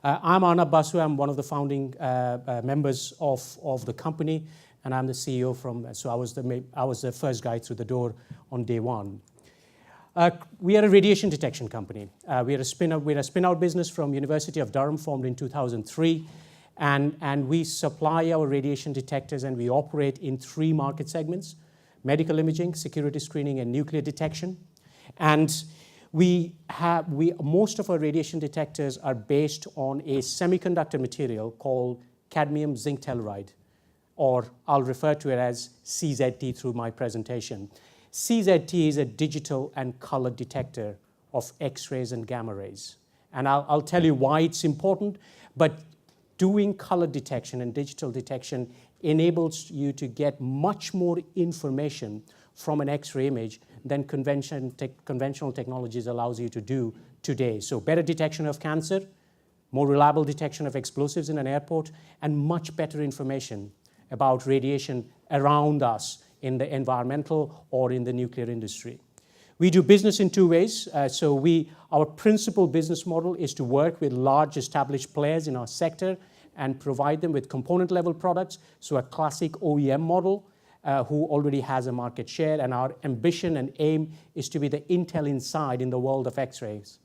I'm Arnab Basu. I'm one of the founding members of the company, and I'm the CEO so I was the first guy through the door on day one. We are a radiation detection company. We're a spin-out business from University of Durham, formed in 2003, and we supply our radiation detectors, and we operate in 3 market segments: medical imaging, security screening, and nuclear detection. And most of our radiation detectors are based on a semiconductor material called cadmium zinc telluride, or I'll refer to it as CZT through my presentation. CZT is a digital and color detector of X-rays and gamma rays. And I'll tell you why it's important, but doing color detection and digital detection enables you to get much more information from an X-ray image than conventional technologies allows you to do today. So better detection of cancer, more reliable detection of explosives in an airport, and much better information about radiation around us in the environmental or in the nuclear industry. We do business in 2 ways. Our principal business model is to work with large established players in our sector and provide them with component-level products, so a classic OEM model, who already has a market share, and our ambition and aim is to be the Intel Inside in the world of X-rays.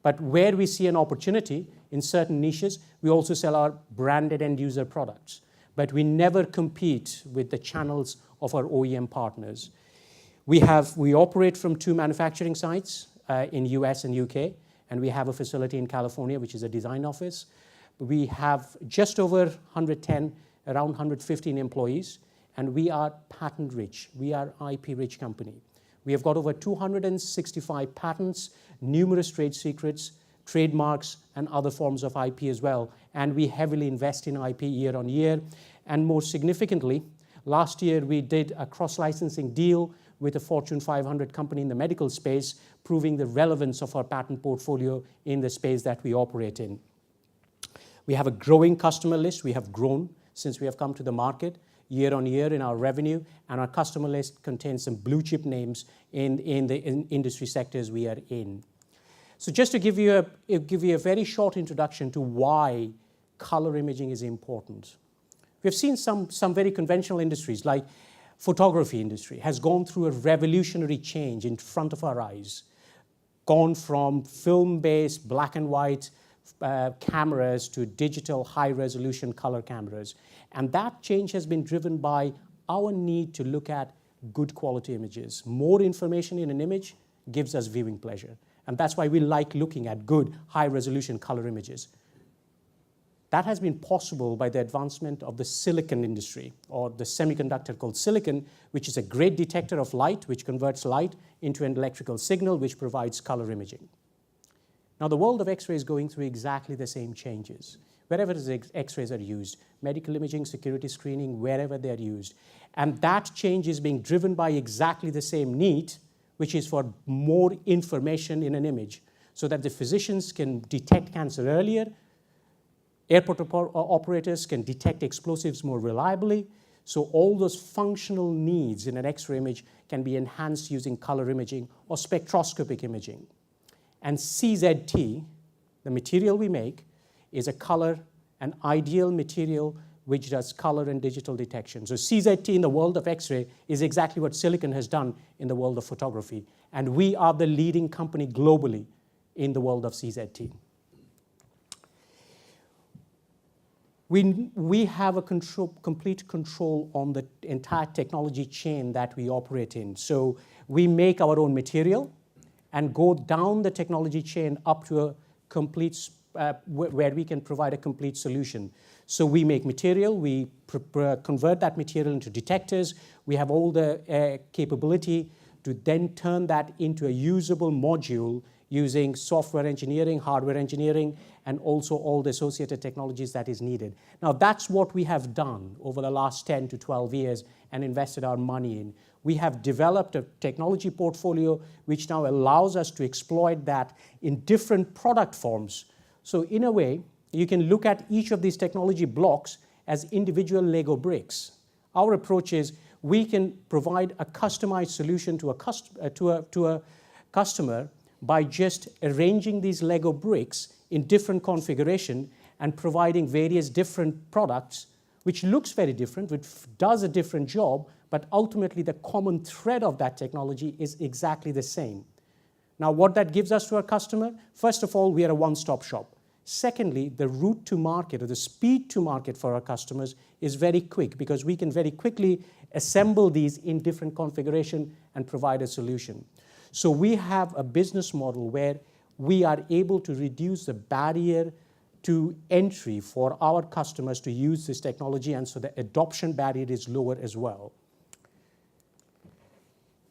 But where we see an opportunity in certain niches, we also sell our branded end-user products. But we never compete with the channels of our OEM partners. We operate from 2 manufacturing sites in US and UK, and we have a facility in California, which is a design office. We have just over 110, around 115 employees, and we are patent-rich. We are IP-rich company. We have got over 265 patents, numerous trade secrets, trademarks, and other forms of IP as well. And we heavily invest in IP year on year. And more significantly, last year we did a cross-licensing deal with a Fortune 500 company in the medical space, proving the relevance of our patent portfolio in the space that we operate in. We have a growing customer list. We have grown since we have come to the market year on year in our revenue, and our customer list contains some blue chip names in the industry sectors we are in. So just to give you a very short introduction to why color imaging is important. We've seen some very conventional industries, like photography industry has gone through a revolutionary change in front of our eyes, gone from film-based black and white cameras to digital high-resolution color cameras. And that change has been driven by our need to look at good quality images. More information in an image gives us viewing pleasure. And that's why we like looking at good high-resolution color images. That has been possible by the advancement of the silicon industry, or the semiconductor called silicon, which is a great detector of light, which converts light into an electrical signal, which provides color imaging. Now, the world of X-ray is going through exactly the same changes. Wherever X-rays are used, medical imaging, security screening, wherever they're used. And that change is being driven by exactly the same need, which is for more information in an image, so that the physicians can detect cancer earlier, airport operators can detect explosives more reliably, so all those functional needs in an X-ray image can be enhanced using color imaging or spectroscopic imaging. And CZT, the material we make, is an ideal material which does color and digital detection. So CZT in the world of X-ray is exactly what silicon has done in the world of photography. And we are the leading company globally in the world of CZT. We have a complete control on the entire technology chain that we operate in. So we make our own material and go down the technology chain up to a complete where we can provide a complete solution. So we make material, we convert that material into detectors. We have all the capability to then turn that into a usable module using software engineering, hardware engineering, and also all the associated technologies that is needed. Now, that's what we have done over the last 10 to 12 years and invested our money in. We have developed a technology portfolio which now allows us to exploit that in different product forms. So in a way, you can look at each of these technology blocks as individual Lego bricks. Our approach is we can provide a customized solution to a customer by just arranging these Lego bricks in different configuration and providing various different products, which looks very different, which does a different job, but ultimately the common thread of that technology is exactly the same. Now, what that gives us to our customer, first of all, we are a one-stop shop. Secondly, the route to market or the speed to market for our customers is very quick because we can very quickly assemble these in different configuration and provide a solution. So we have a business model where we are able to reduce the barrier to entry for our customers to use this technology, and so the adoption barrier is lower as well.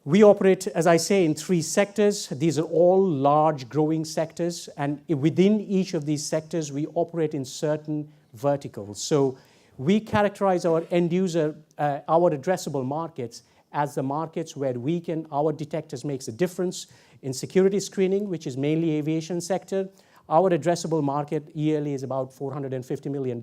We operate, as I say, in 3 sectors. These are all large growing sectors, and within each of these sectors, we operate in certain verticals. So we characterize our end user, our addressable markets as the markets where our detectors makes a difference. In security screening, which is mainly aviation sector, our addressable market yearly is about $450 million,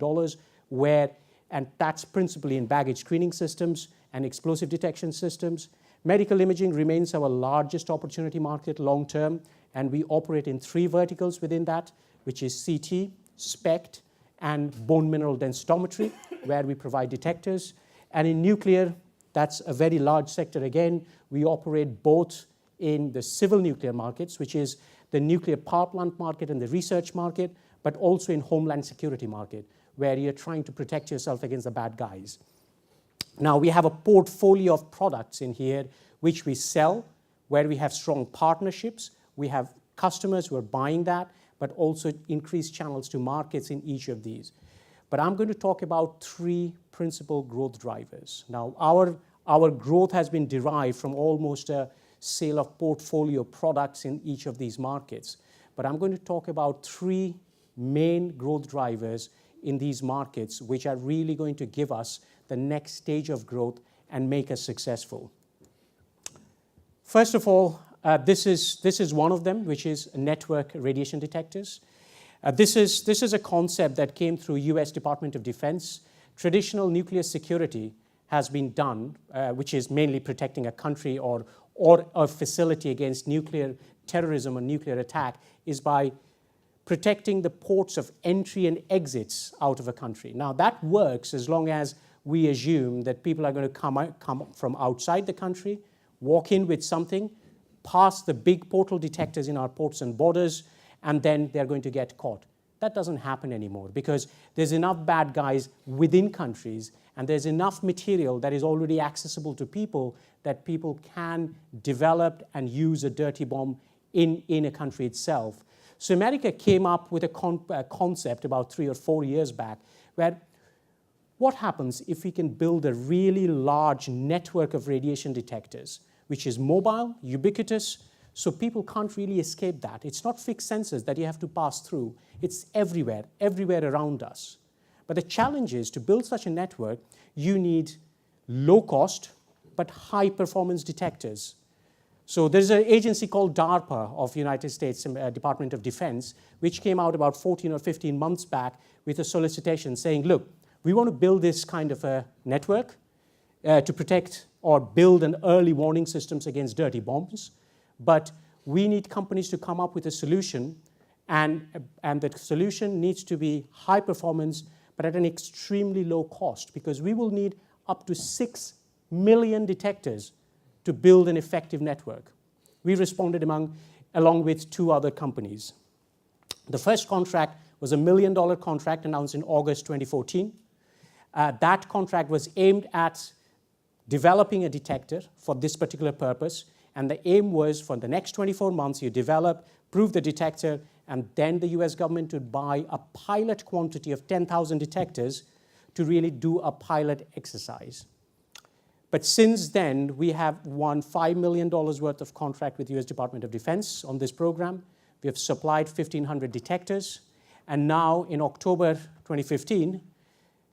and that's principally in baggage screening systems and explosive detection systems. Medical imaging remains our largest opportunity market long term, and we operate in 3 verticals within that, which is CT, SPECT, and bone mineral densitometry, where we provide detectors. And in nuclear, that's a very large sector again. We operate both in the civil nuclear markets, which is the nuclear power plant market and the research market, but also in homeland security market, where you're trying to protect yourself against the bad guys. Now, we have a portfolio of products in here which we sell, where we have strong partnerships. We have customers who are buying that, but also increased channels to markets in each of these. But I'm going to talk about 3 principal growth drivers. Now, our growth has been derived from almost a sale of portfolio products in each of these markets. But I'm going to talk about 3 main growth drivers in these markets, which are really going to give us the next stage of growth and make us successful. First of all, this is one of them, which is network radiation detectors. This is a concept that came through U.S. Department of Defense. Traditional nuclear security has been done, which is mainly protecting a country or a facility against nuclear terrorism or nuclear attack, is by protecting the ports of entry and exits out of a country. Now, that works as long as we assume that people are going to come from outside the country, walk in with something, pass the big portal detectors in our ports and borders, and then they're going to get caught. That doesn't happen anymore because there's enough bad guys within countries, and there's enough material that is already accessible to people that people can develop and use a dirty bomb in a country itself. So America came up with a concept about 3 or 4 years back, where what happens if we can build a really large network of radiation detectors, which is mobile, ubiquitous, so people can't really escape that. It's not fixed sensors that you have to pass through. It's everywhere around us. But the challenge is, to build such a network, you need low cost but high performance detectors. So there's an agency called DARPA of the United States Department of Defense, which came out about 14 or 15 months back with a solicitation saying, look, we want to build this kind of a network to protect or build an early warning systems against dirty bombs, but we need companies to come up with a solution, and the solution needs to be high performance, but at an extremely low cost, because we will need up to 6 million detectors to build an effective network. We responded along with 2 other companies. The first contract was a $1 million contract announced in August 2014. That contract was aimed at developing a detector for this particular purpose, and the aim was, for the next 24 months, you develop, prove the detector, and then the US government would buy a pilot quantity of 10,000 detectors to really do a pilot exercise. But since then, we have won $5 million worth of contract with the US Department of Defense on this program. We have supplied 1,500 detectors, and now in October 2015,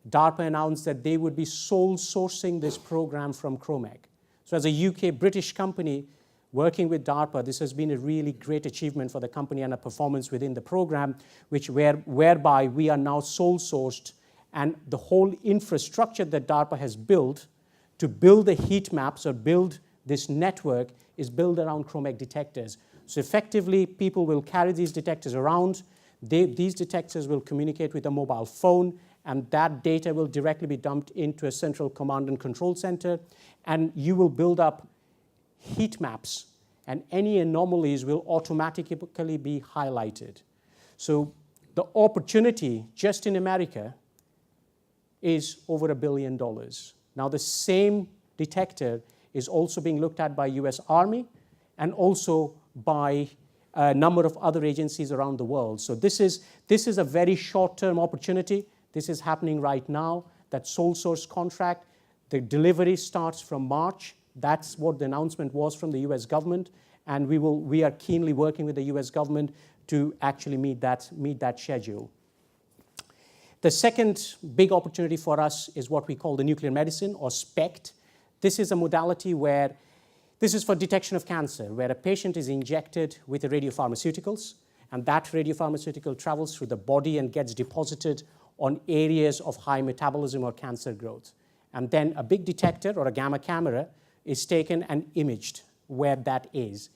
DARPA announced that they would be sole sourcing this program from Kromek. So as a UK-British company working with DARPA, this has been a really great achievement for the company and a performance within the program, whereby we are now sole sourced, and the whole infrastructure that DARPA has built to build the heat maps or build this network is built around Kromek detectors. So effectively, people will carry these detectors around. These detectors will communicate with a mobile phone, and that data will directly be dumped into a central command and control center, and you will build up heat maps, and any anomalies will automatically be highlighted. So the opportunity just in America is over $1 billion. Now, the same detector is also being looked at by US Army and also by a number of other agencies around the world. So this is a very short-term opportunity. This is happening right now. That sole source contract, the delivery starts from March. That's what the announcement was from the US government, and we are keenly working with the US government to actually meet that schedule. The second big opportunity for us is what we call the nuclear medicine, or SPECT. This is a modality where this is for detection of cancer, where a patient is injected with the radiopharmaceuticals, and that radiopharmaceutical travels through the body and gets deposited on areas of high metabolism or cancer growth. And then a big detector or a gamma camera is taken and imaged where that is.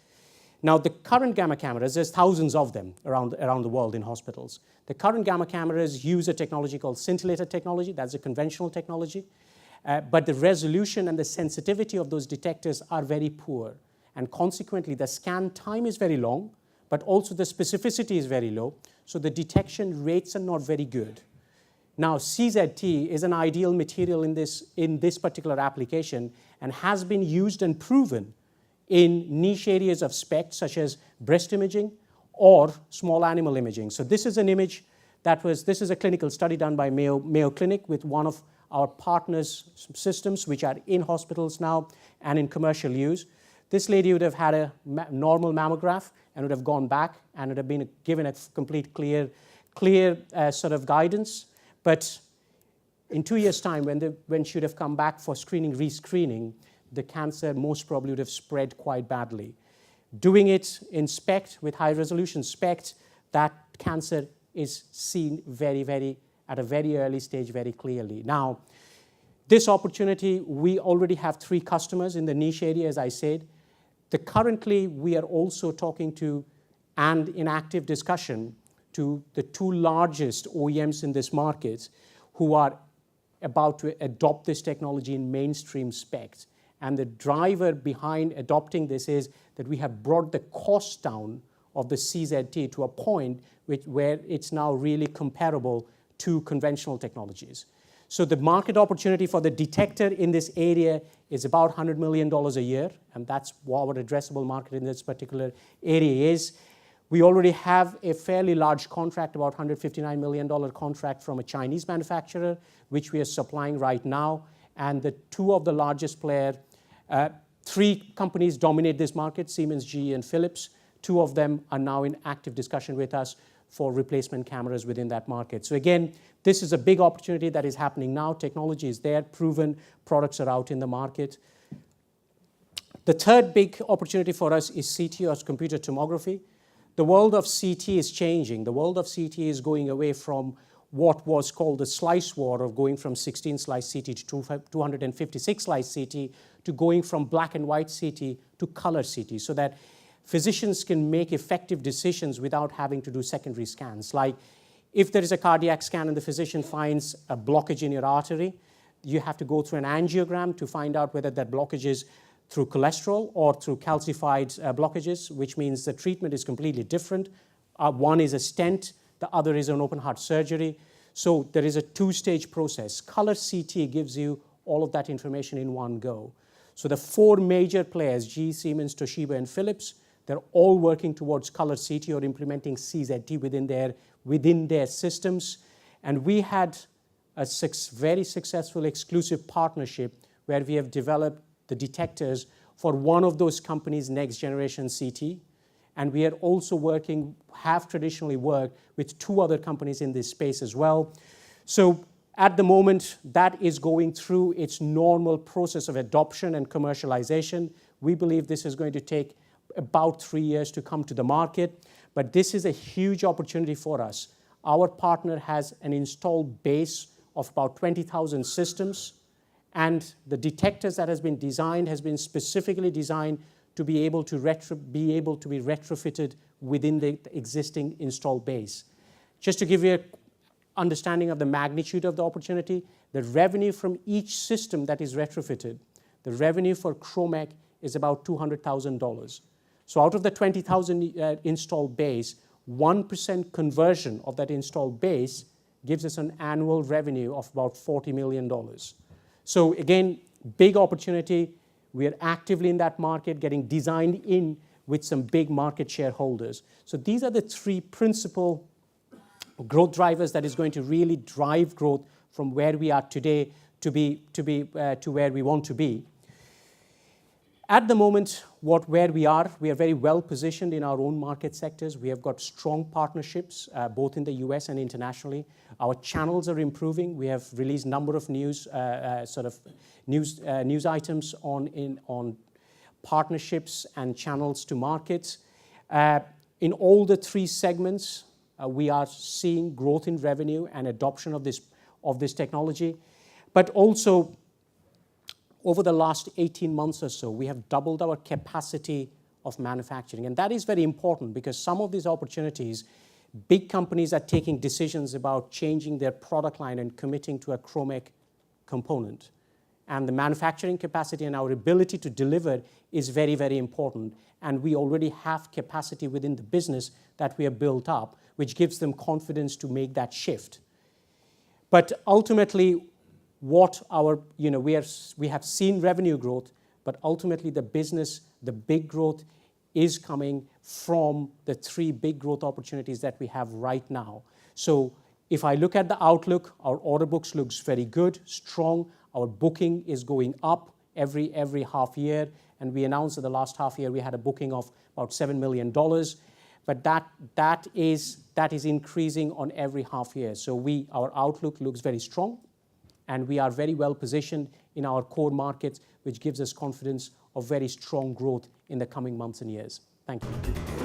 Now, the current gamma cameras, there's thousands of them around the world in hospitals. The current gamma cameras use a technology called scintillator technology. That's a conventional technology. But the resolution and the sensitivity of those detectors are very poor. And consequently, the scan time is very long, but also the specificity is very low. So the detection rates are not very good. Now, CZT is an ideal material in this particular application and has been used and proven in niche areas of SPECT, such as breast imaging or small animal imaging. So this is an image this is a clinical study done by Mayo Clinic with one of our partners' systems, which are in hospitals now and in commercial use. This lady would have had a normal mammogram and would have gone back and would have been given a complete clear sort of guidance. But in 2 years' time, when she would have come back for rescreening, the cancer most probably would have spread quite badly. Doing it in SPECT, with high-resolution SPECT, that cancer is seen at a very early stage very clearly. Now, this opportunity, we already have 3 customers in the niche area, as I said. Currently, we are also talking to, and in active discussion, to the 2 largest OEMs in this market who are about to adopt this technology in mainstream SPECT. And the driver behind adopting this is that we have brought the cost down of the CZT to a point where it's now really comparable to conventional technologies. So the market opportunity for the detector in this area is about $100 million a year, and that's what our addressable market in this particular area is. We already have a fairly large contract, about $159 million contract from a Chinese manufacturer, which we are supplying right now. And the 2 of the largest players, 3 companies dominate this market, Siemens, GE, and Philips. 2 of them are now in active discussion with us for replacement cameras within that market. So again, this is a big opportunity that is happening now. Technology is there, proven products are out in the market. The third big opportunity for us is CT, or computer tomography. The world of CT is changing. The world of CT is going away from what was called the slice war of going from 16-slice CT to 256-slice CT to going from black and white CT to color CT, so that physicians can make effective decisions without having to do secondary scans. Like if there is a cardiac scan and the physician finds a blockage in your artery, you have to go through an angiogram to find out whether that blockage is through cholesterol or through calcified blockages, which means the treatment is completely different. One is a stent, the other is an open heart surgery. So there is a 2-stage process. Color CT gives you all of that information in one go. So the 4 major players, GE, Siemens, Toshiba, and Philips, they're all working towards color CT or implementing CZT within their systems. And we had a very successful exclusive partnership where we have developed the detectors for one of those companies' next generation CT. And we are also have traditionally worked with 2 other companies in this space as well. So at the moment, that is going through its normal process of adoption and commercialization. We believe this is going to take about 3 years to come to the market, but this is a huge opportunity for us. Our partner has an installed base of about 20,000 systems, and the detectors that has been specifically designed to be able to be retrofitted within the existing installed base. Just to give you an understanding of the magnitude of the opportunity, the revenue from each system that is retrofitted, the revenue for Kromek is about $200,000. So out of the 20,000 installed base, 1% conversion of that installed base gives us an annual revenue of about $40 million. So again, big opportunity. We are actively in that market, getting designed in with some big market shareholders. So these are the three principal growth drivers that is going to really drive growth from where we are today to where we want to be. At the moment, where we are very well positioned in our own market sectors. We have got strong partnerships, both in the US and internationally. Our channels are improving. We have released a number of news items on partnerships and channels to markets. In all the three segments, we are seeing growth in revenue and adoption of this technology. But also, over the last 18 months or so, we have doubled our capacity of manufacturing. And that is very important because some of these opportunities, big companies are taking decisions about changing their product line and committing to a Kromek component. And the manufacturing capacity and our ability to deliver is very, very important. And we already have capacity within the business that we have built up, which gives them confidence to make that shift. But ultimately, we have seen revenue growth, but ultimately the big growth is coming from the three big growth opportunities that we have right now. So if I look at the outlook, our order books looks very good, strong. Our booking is going up every half year, and we announced that the last half year we had a booking of about $7 million. But that is increasing on every half year. So our outlook looks very strong. And we are very well positioned in our core markets, which gives us confidence of very strong growth in the coming months and years. Thank you.